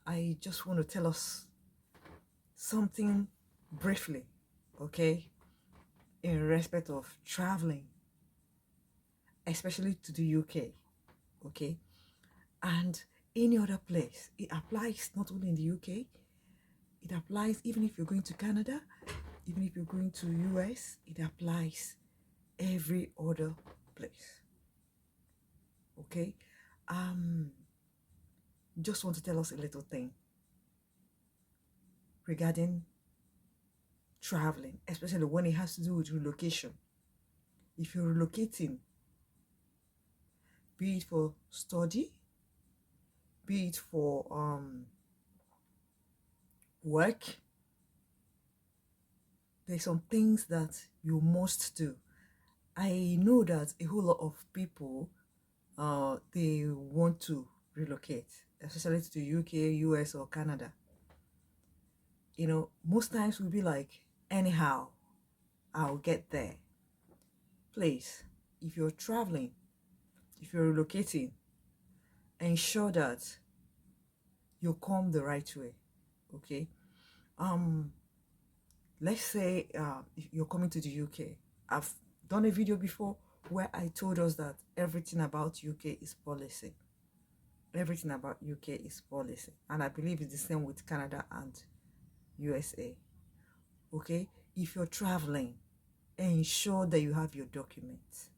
I just want to tell us something briefly, okay, in respect of traveling, especially to the UK, okay, and any other place. It applies not only in the UK, it applies even if you're going to Canada, even if you're going to US, it applies every other place, okay. Um, just want to tell us a little thing regarding traveling, especially when it has to do with relocation. If you're relocating, be it for study, be it for work, there's some things that you must do. I know that a whole lot of people they want to relocate, especially to the UK, US, or Canada. You know, most times we'll be like, anyhow, I'll get there. Please, if you're traveling, if you're relocating, ensure that you come the right way. Okay. Um, let's say if you're coming to the UK. I've done a video before where I told us that everything about UK is policy. Everything about UK is policy. And I believe it's the same with Canada and USA. Okay? If you're traveling, ensure that you have your documents.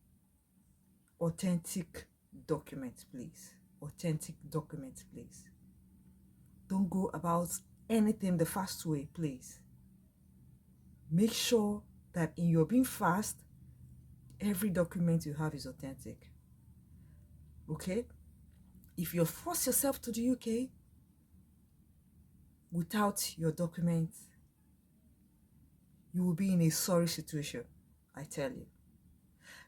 Authentic documents, please. Authentic documents, please. Don't go about anything the fast way, please. Make sure that in your being fast, every document you have is authentic. Okay? If you force yourself to the UK without your documents, you will be in a sorry situation, I tell you.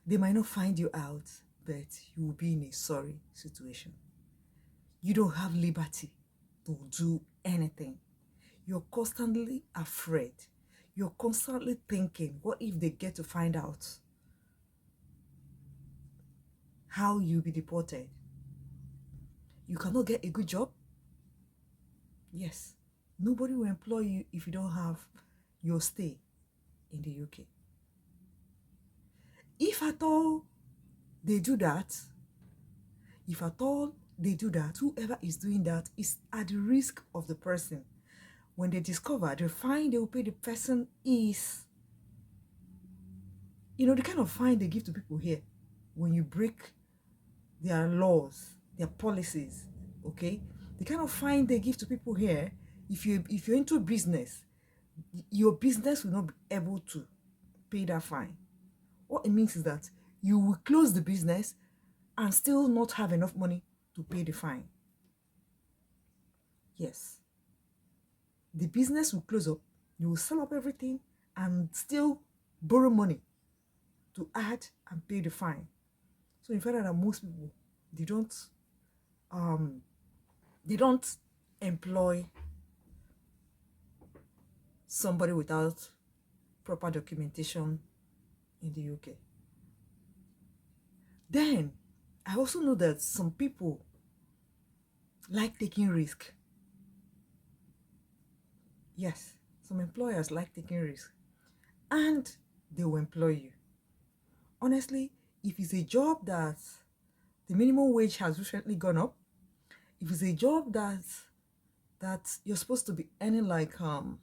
They might not find you out, but you will be in a sorry situation. You don't have liberty to do anything. You're constantly afraid. You're constantly thinking, what if they get to find out how you'll be deported? You cannot get a good job? Yes. Nobody will employ you if you don't have your stay in the UK. If at all they do that, whoever is doing that is at the risk of the person. When they discover, the fine they will pay the person is, the kind of fine they give to people here when you break their laws, their policies, okay? The kind of fine they give to people here, if you're into business, your business will not be able to pay that fine. What it means is that you will close the business and still not have enough money to pay the fine. Yes. The business will close up, you will sell up everything and still borrow money to add and pay the fine. So in fact that most people, they don't employ somebody without proper documentation in the UK. Then I also know that some people like taking risk. Yes, some employers like taking risk, and they will employ you. Honestly, if it's a job that the minimum wage has recently gone up, if it's a job that you're supposed to be earning like I'm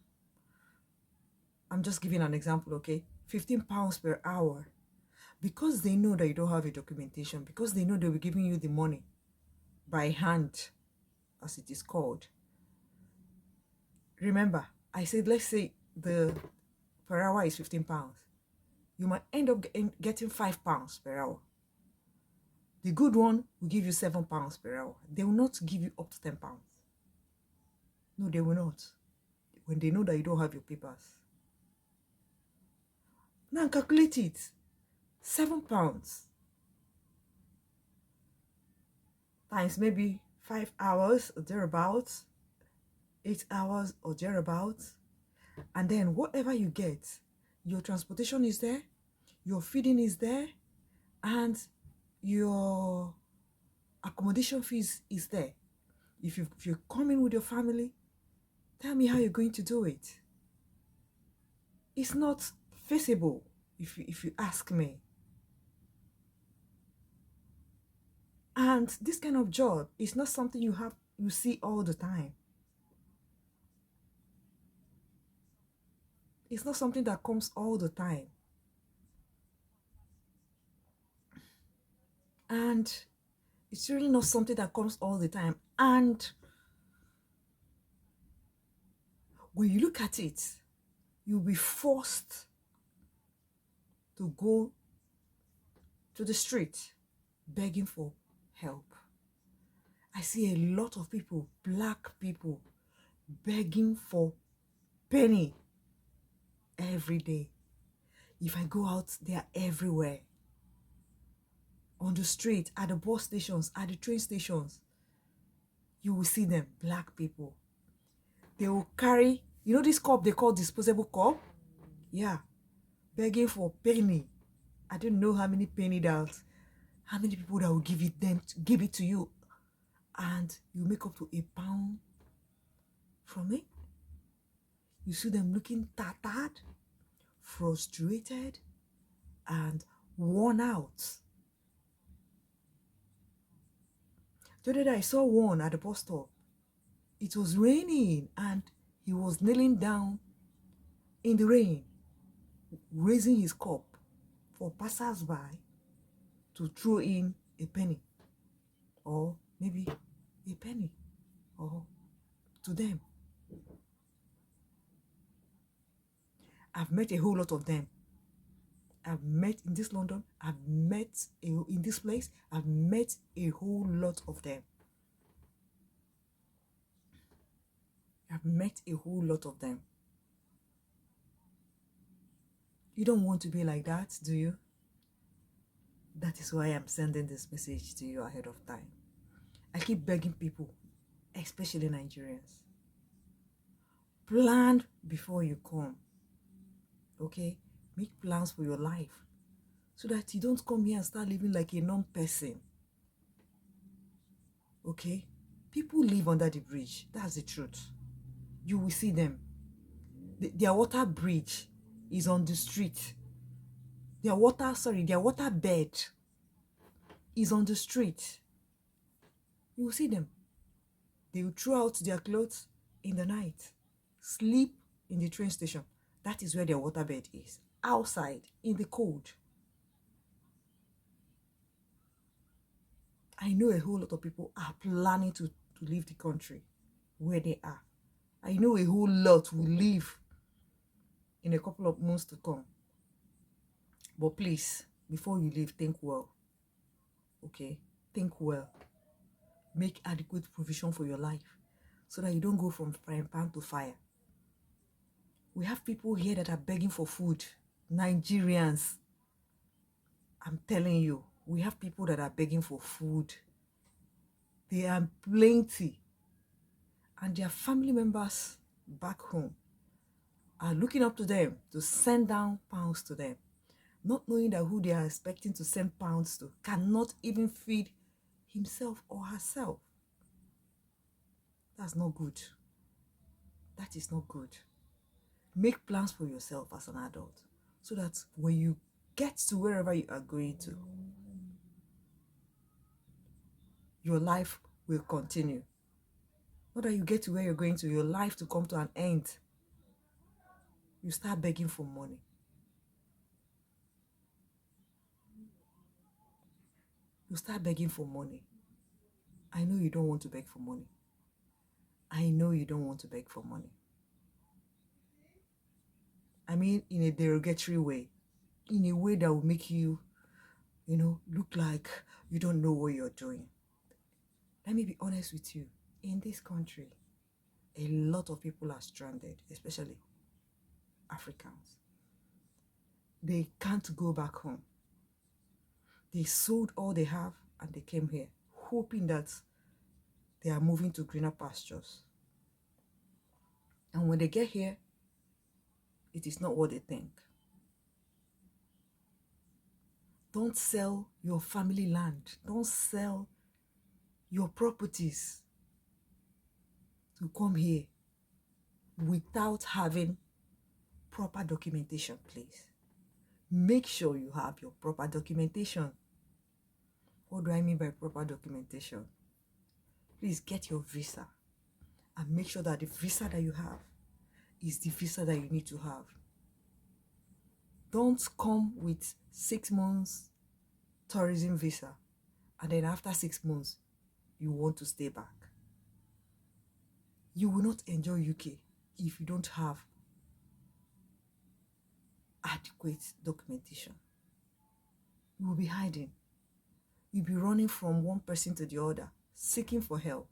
just giving an example, okay, £15 per hour, because they know that you don't have a documentation, because they know they'll be giving you the money by hand, as it is called. Remember, I said, let's say the per hour is £15. You might end up getting £5 per hour. The good one will give you £7 per hour. They will not give you up to £10. No, they will not. When they know that you don't have your papers. Now calculate it. £7 times maybe 5 hours or thereabouts, 8 hours or thereabouts, and then whatever you get, your transportation is there, your feeding is there, and your accommodation fees is there. if you're coming with your family, tell me how you're going to do it. It's not feasible if you ask me. And this kind of job is not something you see all the time. It's not something that comes all the time. And it's really not something that comes all the time. And when you look at it, you'll be forced to go to the street begging for help. I see a lot of people, black people, begging for penny every day. If I go out, they are everywhere. On the street, at the bus stations, at the train stations, you will see them, black people. They will carry, you know this cup they call disposable cup? Yeah, begging for penny. I don't know how many penny that, how many people that will give it to you, and you make up to £1 from it. You see them looking tattered, frustrated, and worn out. The other day I saw one at the bus stop. It was raining and he was kneeling down in the rain, raising his cup for passers-by to throw in a penny, or maybe a penny, or to them. I've met a whole lot of them. I've met in this London, in this place, I've met a whole lot of them. I've met a whole lot of them. You don't want to be like that, do you? That is why I'm sending this message to you ahead of time. I keep begging people, especially Nigerians, plan before you come. Okay? Make plans for your life so that you don't come here and start living like a non-person. Okay? People live under the bridge. That's the truth. You will see them. Their water bridge is on the street. Their water bed is on the street. You will see them. They will throw out their clothes in the night, sleep in the train station. That is where their water bed is, outside in the cold. I know a whole lot of people are planning to leave the country where they are. I know a whole lot will leave in a couple of months to come. But please, before you leave, think well. Okay? Think well. Make adequate provision for your life so that you don't go from frying pan to fire. We have people here that are begging for food. Nigerians. I'm telling you, we have people that are begging for food. They are plenty. And their family members back home are looking up to them to send down pounds to them, not knowing that who they are expecting to send pounds to cannot even feed himself or herself. That's not good. That is not good. Make plans for yourself as an adult so that when you get to wherever you are going to, your life will continue. Not that you get to where you're going to, your life to come to an end. You start begging for money. You start begging for money. I know you don't want to beg for money. I know you don't want to beg for money. I mean, in a derogatory way. In a way that will make you, look like you don't know what you're doing. Let me be honest with you. In this country, a lot of people are stranded, especially Africans. They can't go back home. They sold all they have and they came here, hoping that they are moving to greener pastures. And when they get here, it is not what they think. Don't sell your family land. Don't sell your properties. to come here without having proper documentation, please. Make sure you have your proper documentation. What do I mean by proper documentation? Please get your visa and make sure that the visa that you have is the visa that you need to have. Don't come with 6 months tourism visa and then after 6 months you want to stay back. You will not enjoy UK if you don't have adequate documentation. You will be hiding. You'll be running from one person to the other, seeking for help.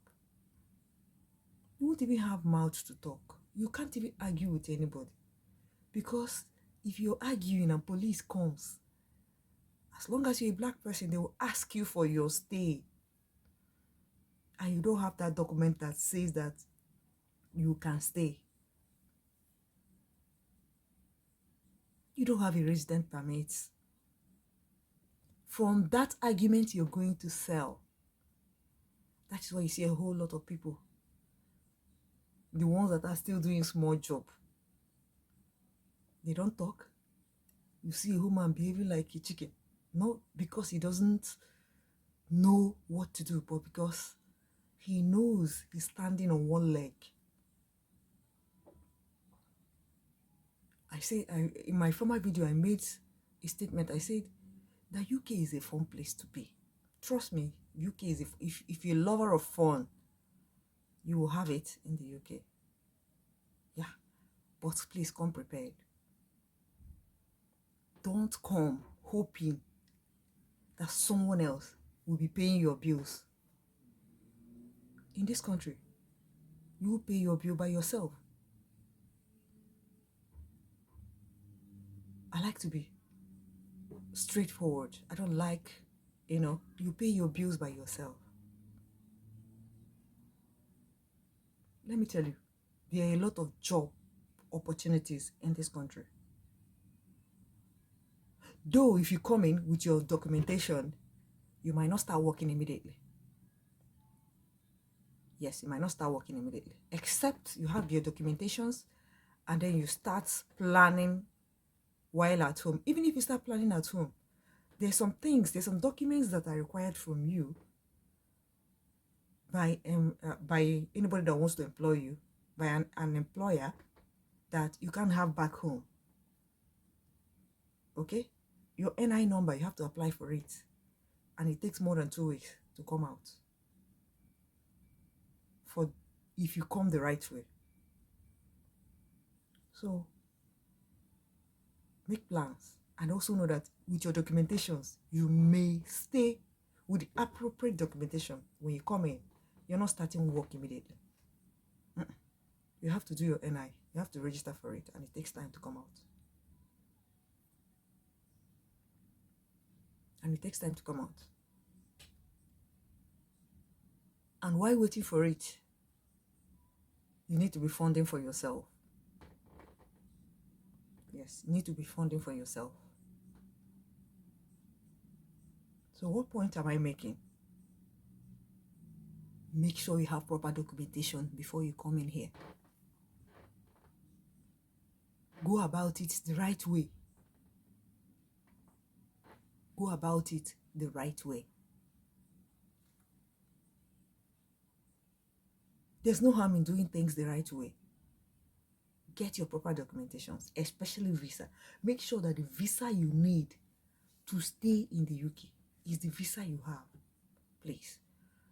You won't even have mouth to talk. You can't even argue with anybody. Because if you're arguing and police comes, as long as you're a black person, they will ask you for your stay. And you don't have that document that says that you can stay. You don't have a resident permit. From that argument you're going to sell, that is why you see a whole lot of people, the ones that are still doing small job, they don't talk. You see a woman behaving like a chicken, not because he doesn't know what to do, but because he knows he's standing on one leg. In my former video, I made a statement. I said that UK is a fun place to be. Trust me, UK is if you're a lover of fun, you will have it in the UK. Yeah, but please come prepared. Don't come hoping that someone else will be paying your bills. In this country, you will pay your bill by yourself. I like to be straightforward. I don't like, you pay your bills by yourself. Let me tell you, there are a lot of job opportunities in this country. Though if you come in with your documentation, you might not start working immediately. Yes, you might not start working immediately, except you have your documentations and then you start planning while at home. Even if you start planning at home, there's some documents that are required from you by anybody that wants to employ you, by an employer, that you can't have back home. Okay? Your NI number, you have to apply for it. And it takes more than 2 weeks to come out. If you come the right way. So, make plans. And also know that with your documentations, you may stay with the appropriate documentation. When you come in, you're not starting work immediately. You have to do your NI. You have to register for it, and it takes time to come out. And while waiting for it, you need to be funding for yourself. Yes, you need to be funding for yourself. So what point am I making? Make sure you have proper documentation before you come in here. Go about it the right way. Go about it the right way. There's no harm in doing things the right way. Get your proper documentations, especially visa. Make sure that the visa you need to stay in the UK is the visa you have. Please,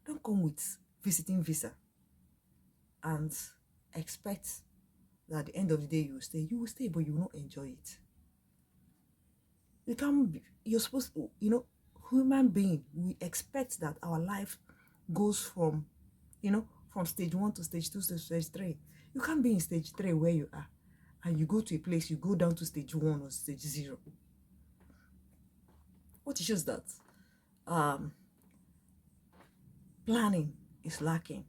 don't come with visiting visa and expect that at the end of the day you will stay. You will stay, but you will not enjoy it. You're supposed to, human being, we expect that our life goes from stage 1 to stage 2 to stage 3. You can't be in stage 3 where you are and you go to a place, you go down to stage 1 or stage 0. What shows that? Planning is lacking.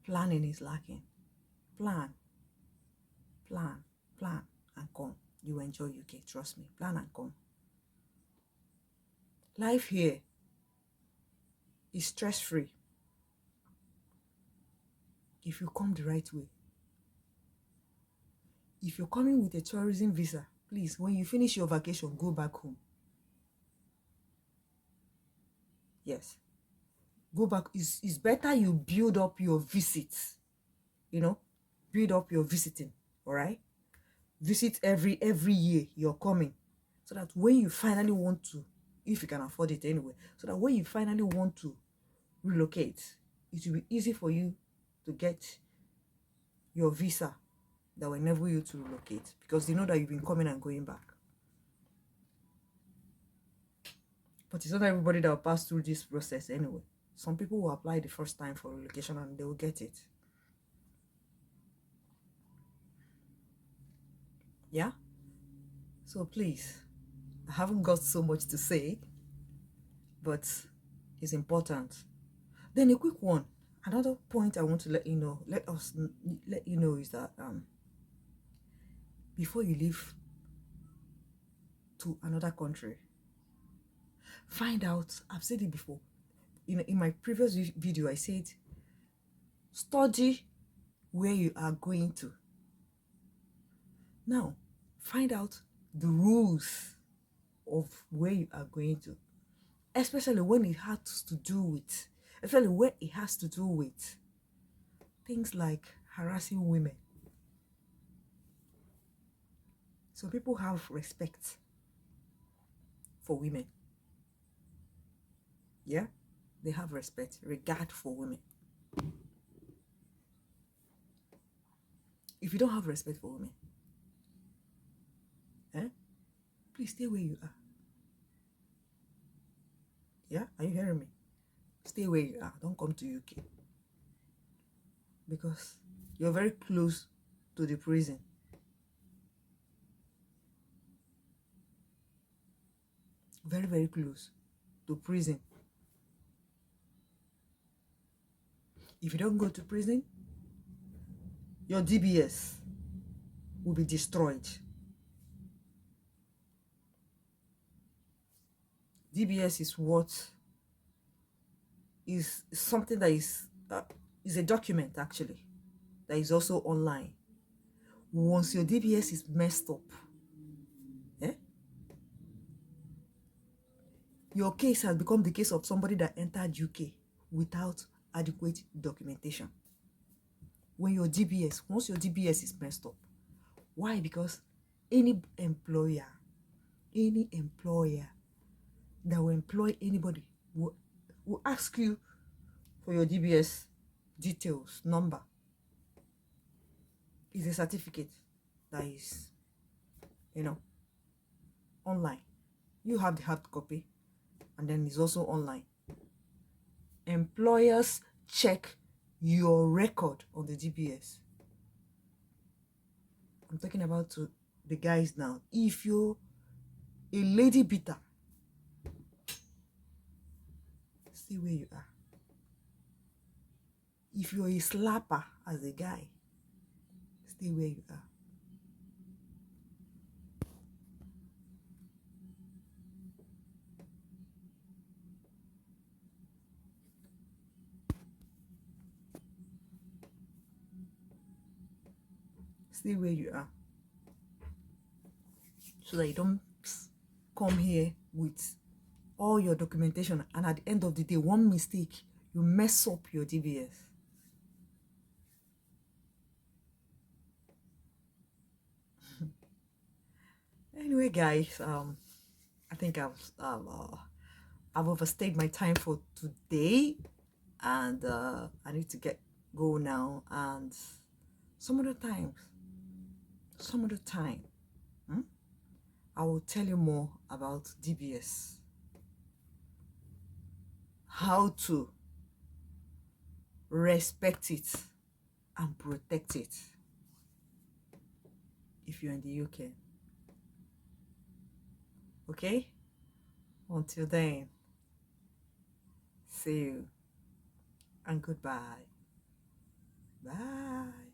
Planning is lacking. Plan, and come. You enjoy UK, trust me. Plan and come. Life here is stress-free. if you come the right way. If you're coming with a tourism visa, please, when you finish your vacation, go back home. Yes. Go back. It's better you build up your visits, build up your visiting, all right? Visit every year you're coming, so that when you finally want to, if you can afford it anyway, so that when you finally want to relocate, it will be easy for you to get your visa that will enable you to relocate, because they know that you've been coming and going back. But it's not everybody that will pass through this process anyway. Some people will apply the first time for relocation and they will get it. Yeah? So please, I haven't got so much to say, but it's important. Then a quick one. Another point I want to let you know, let you know is that before you leave to another country, find out, I've said it before, in my previous video, I said, study where you are going to. Now, find out the rules of where you are going to, especially when it has to do with, things like harassing women. So people have respect for women. Yeah? They have respect, regard for women. If you don't have respect for women, please stay where you are. Yeah? Are you hearing me? Stay where you are. Don't come to UK. Because you're very close to the prison. Very, very close to prison. If you don't go to prison, your DBS will be destroyed. DBS is something that is a document, actually, that is also online. Once your DBS is messed up, your case has become the case of somebody that entered UK without adequate documentation. Once your DBS is messed up. Why? Because any employer that will employ anybody will ask you for your DBS details, number. It's a certificate that is, online. You have the hard copy, and then it's also online. Employers check your record on the DBS. I'm talking about to the guys now. If you're a lady beater, stay where you are. If you're a slapper as a guy, stay where you are. Stay where you are. So that you don't come here with all your documentation, and at the end of the day, one mistake, you mess up your DBS. Anyway, guys, I think I've overstayed my time for today, and I need to go now. And some other time, I will tell you more about DBS, how to respect it and protect it if you're in the UK. Okay? Until then, see you and goodbye. Bye.